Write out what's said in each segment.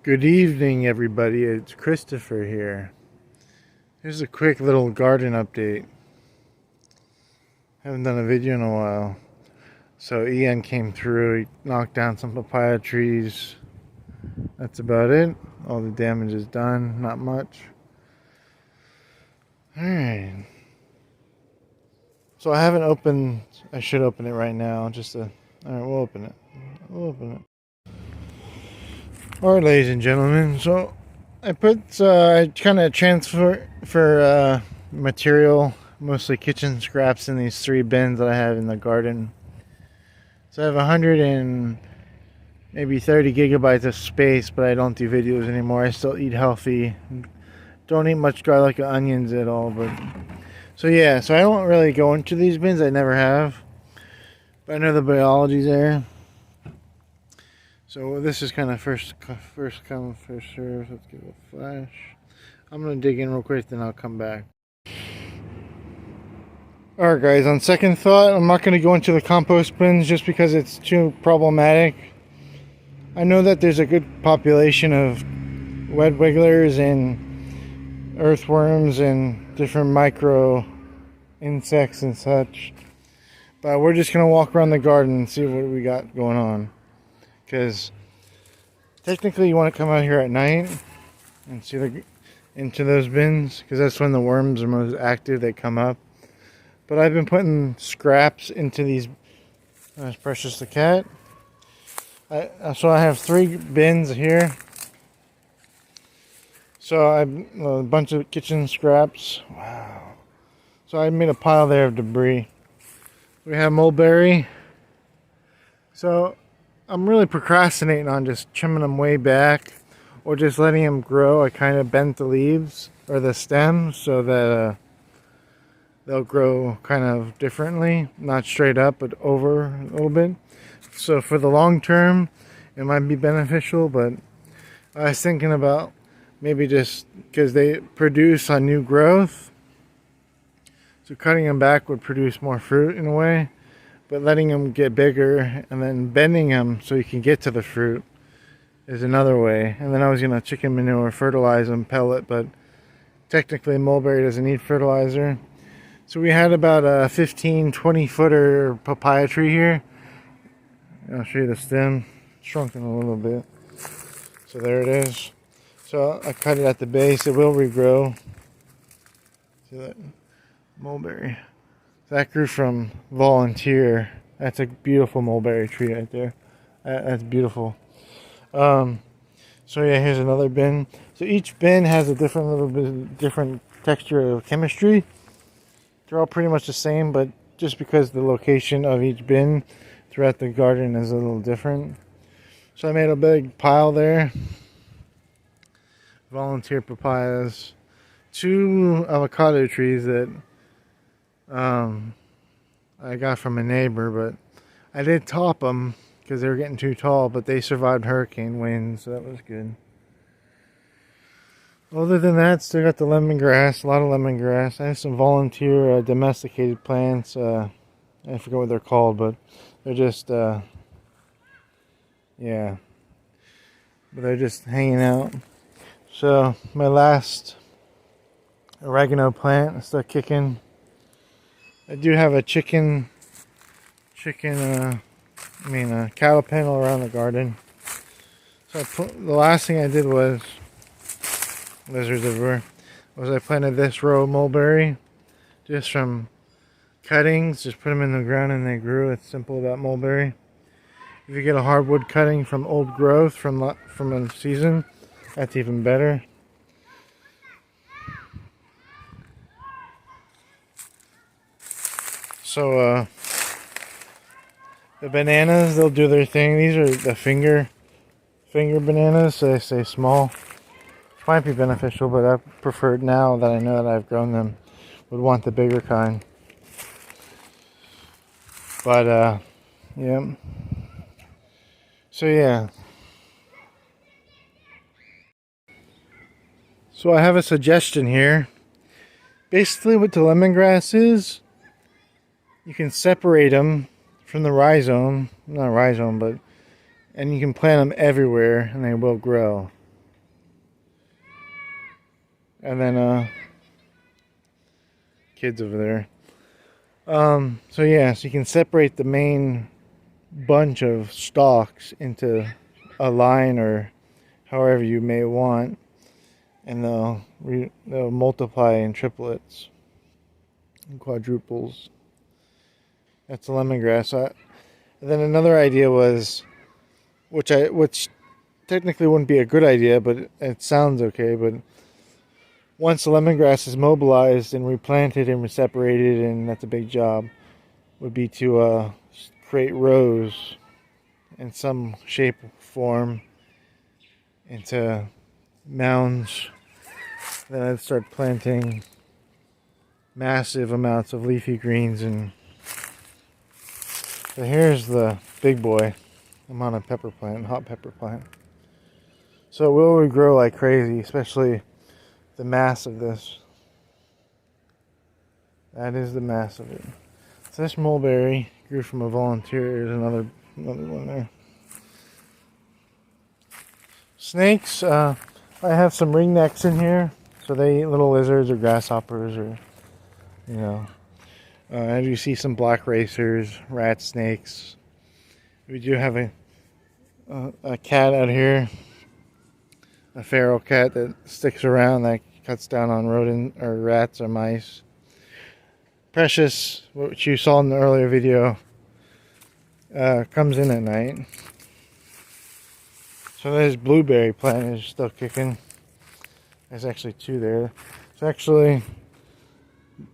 Good evening, everybody. It's Kristopher here. Here's a quick little garden update. Haven't done a video in a while. So Ian came through, he knocked down some papaya trees. That's about it. All the damage is done, not much. Alright. So I haven't opened, I should open it right now. Alright, we'll open it. Alright, ladies and gentlemen, so I kind of transfer for material, mostly kitchen scraps, in these 3 bins that I have in the garden. So I have 100 and maybe 30 gigabytes of space, but I don't do videos anymore. I still eat healthy. Don't eat much garlic or onions at all, but so I don't really go into these bins. I never have, but I know the biology's there. So this is kind of first come, first serve. Let's give it a flash. I'm going to dig in real quick, then I'll come back. Alright guys, on second thought, I'm not going to go into the compost bins just because it's too problematic. I know that there's a good population of wet wigglers and earthworms and different micro insects and such. But we're just going to walk around the garden and see what we got going on. Because technically you want to come out here at night and see into those bins, because that's when the worms are most active. They come up. But I've been putting scraps into these. That's Precious the cat. So I have 3 bins here. So I have a bunch of kitchen scraps. Wow. So I made a pile there of debris. We have mulberry. So I'm really procrastinating on just trimming them way back or just letting them grow. I kind of bent the leaves or the stems so that they'll grow kind of differently, not straight up but over a little bit. So for the long term it might be beneficial, but I was thinking about maybe just because they produce on new growth, so cutting them back would produce more fruit in a way. But letting them get bigger and then bending them so you can get to the fruit is another way. And then I was going to chicken manure, fertilize them, pellet, but technically mulberry doesn't need fertilizer. So we had about a 15-20 footer papaya tree here. I'll show you the stem. Shrunken a little bit. So there it is. So I cut it at the base. It will regrow. See that? Mulberry. That grew from volunteer. That's a beautiful mulberry tree right there. That's beautiful. So yeah, here's another bin. So each bin has a different texture of chemistry. They're all pretty much the same, but just because the location of each bin throughout the garden is a little different. So I made a big pile there. Volunteer papayas. 2 avocado trees that I got from a neighbor, but I did top them because they were getting too tall, but they survived hurricane winds, so that was good. Other than that, still got the lemongrass, a lot of lemongrass. I have some volunteer domesticated plants. I forget what they're called, but they're just yeah, but they're just hanging out. So my last oregano plant is still kicking. I do have a cattle pen all around the garden. So the last thing I did was, lizards everywhere, was I planted this row of mulberry just from cuttings. Just put them in the ground and they grew. It's simple about mulberry. If you get a hardwood cutting from old growth from a season, that's even better. So the bananas, they'll do their thing. These are the finger bananas, so they stay small. Which might be beneficial, but I prefer, now that I know that I've grown them, would want the bigger kind. But yeah. So yeah. So I have a suggestion here. Basically what the lemongrass is, you can separate them from the rhizome, not rhizome, but, and you can plant them everywhere and they will grow. And then kids over there. So yeah, so you can separate the main bunch of stalks into a line or however you may want, and they'll multiply in triplets and quadruples. That's the lemongrass. And then another idea was, which technically wouldn't be a good idea, but it sounds okay. But once the lemongrass is mobilized and replanted and separated, and that's a big job, would be to create rows in some shape or form into mounds. Then I'd start planting massive amounts of leafy greens. And so here's the big boy. I'm on a pepper plant, hot pepper plant. So it will grow like crazy, especially the mass of this. That is the mass of it. So this mulberry grew from a volunteer. There's another one there. Snakes, I have some ringnecks in here. So they eat little lizards or grasshoppers, or, you know. As you see, some black racers, rat snakes. We do have a cat out here, a feral cat that sticks around, that cuts down on rodent or rats or mice. Precious, which you saw in the earlier video, comes in at night. So this blueberry plant is still kicking. There's actually two there. It's actually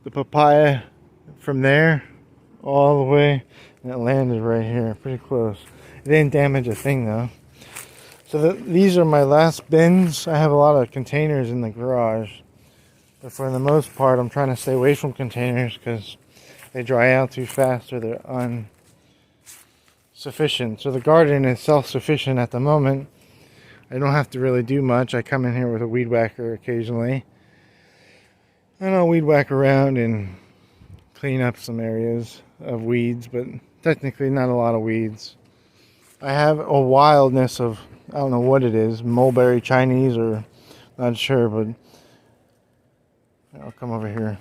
the papaya from there all the way, and it landed right here, pretty close. It didn't damage a thing though. So these are my last bins. I have a lot of containers in the garage, but for the most part I'm trying to stay away from containers because they dry out too fast or they're insufficient. So the garden is self-sufficient at the moment. I don't have to really do much. I come in here with a weed whacker occasionally, and I'll weed whack around and clean up some areas of weeds, but technically not a lot of weeds. I have a wildness of, I don't know what it is, mulberry Chinese or not sure, but I'll come over here.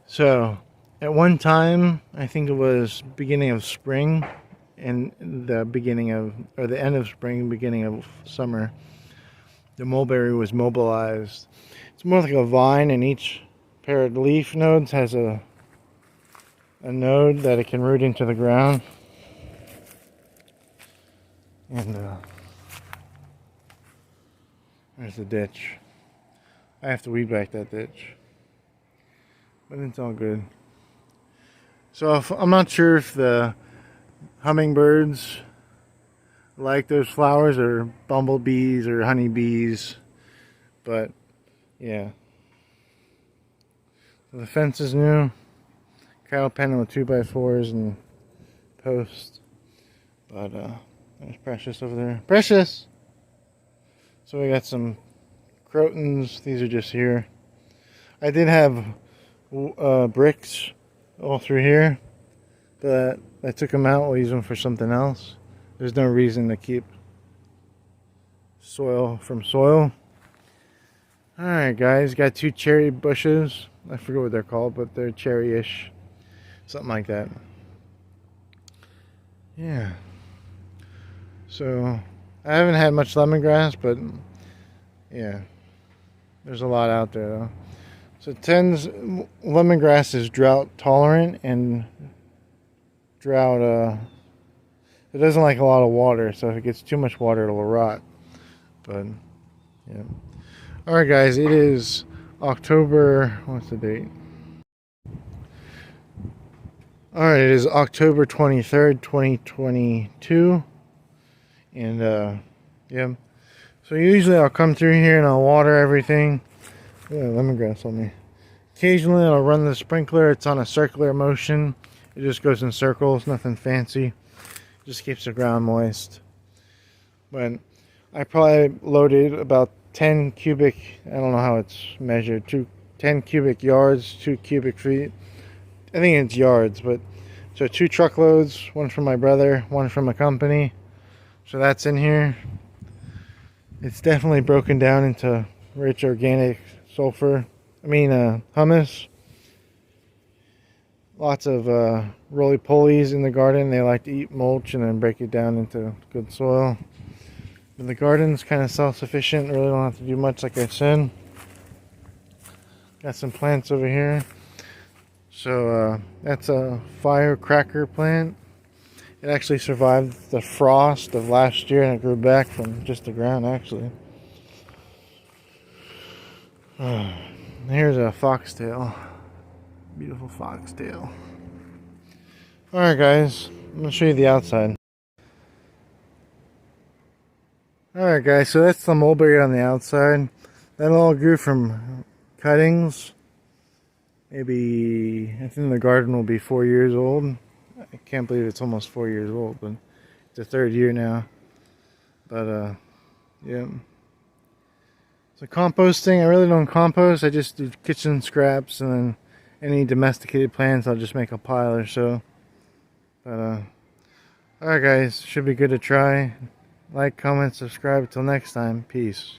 So at one time, I think it was beginning of spring and the beginning of, or the end of spring, beginning of summer, the mulberry was mobilized. It's more like a vine, and each pair of leaf nodes has a node that it can root into the ground. And there's the ditch. I have to weed back that ditch, but it's all good. So I'm not sure if the hummingbirds like those flowers, or bumblebees or honeybees, but yeah. So the fence is new. Cattle pen with 2x4s and posts. But there's Precious over there. Precious! So we got some crotons. These are just here. I did have bricks all through here, but I took them out. We'll use them for something else. There's no reason to keep soil from soil. Alright guys, got two cherry bushes. I forget what they're called, but they're cherry-ish. Something like that. Yeah. So, I haven't had much lemongrass, but yeah. There's a lot out there though. So lemongrass is drought tolerant, and drought, it doesn't like a lot of water, so if it gets too much water it'll rot. But, yeah. Alright guys, it is October, what's the date? Alright, it is October 23rd, 2022. And, yeah. So usually I'll come through here and I'll water everything. Yeah, lemongrass on me. Occasionally I'll run the sprinkler. It's on a circular motion. It just goes in circles, nothing fancy. Just keeps the ground moist. But I probably loaded about 10 cubic, I don't know how it's measured, 10 cubic yards, 2 cubic feet. I think it's yards, but so 2 truckloads, one from my brother, one from a company. So that's in here. It's definitely broken down into rich organic sulfur. Hummus. Lots of roly-polies in the garden. They like to eat mulch and then break it down into good soil. But the garden's kind of self-sufficient. Really don't have to do much, like I said. Got some plants over here. So that's a firecracker plant. It actually survived the frost of last year and it grew back from just the ground, actually. Here's a foxtail. Beautiful foxtail. Alright guys, I'm going to show you the outside. Alright guys, so that's the mulberry on the outside. That all grew from cuttings. Maybe, I think the garden will be 4 years old. I can't believe it's almost 4 years old, but it's the 3rd year now. But, yeah. So composting, I really don't compost. I just do kitchen scraps, and then any domesticated plants, I'll just make a pile or so. But, alright guys, should be good to try. Like, comment, subscribe. Till next time, peace.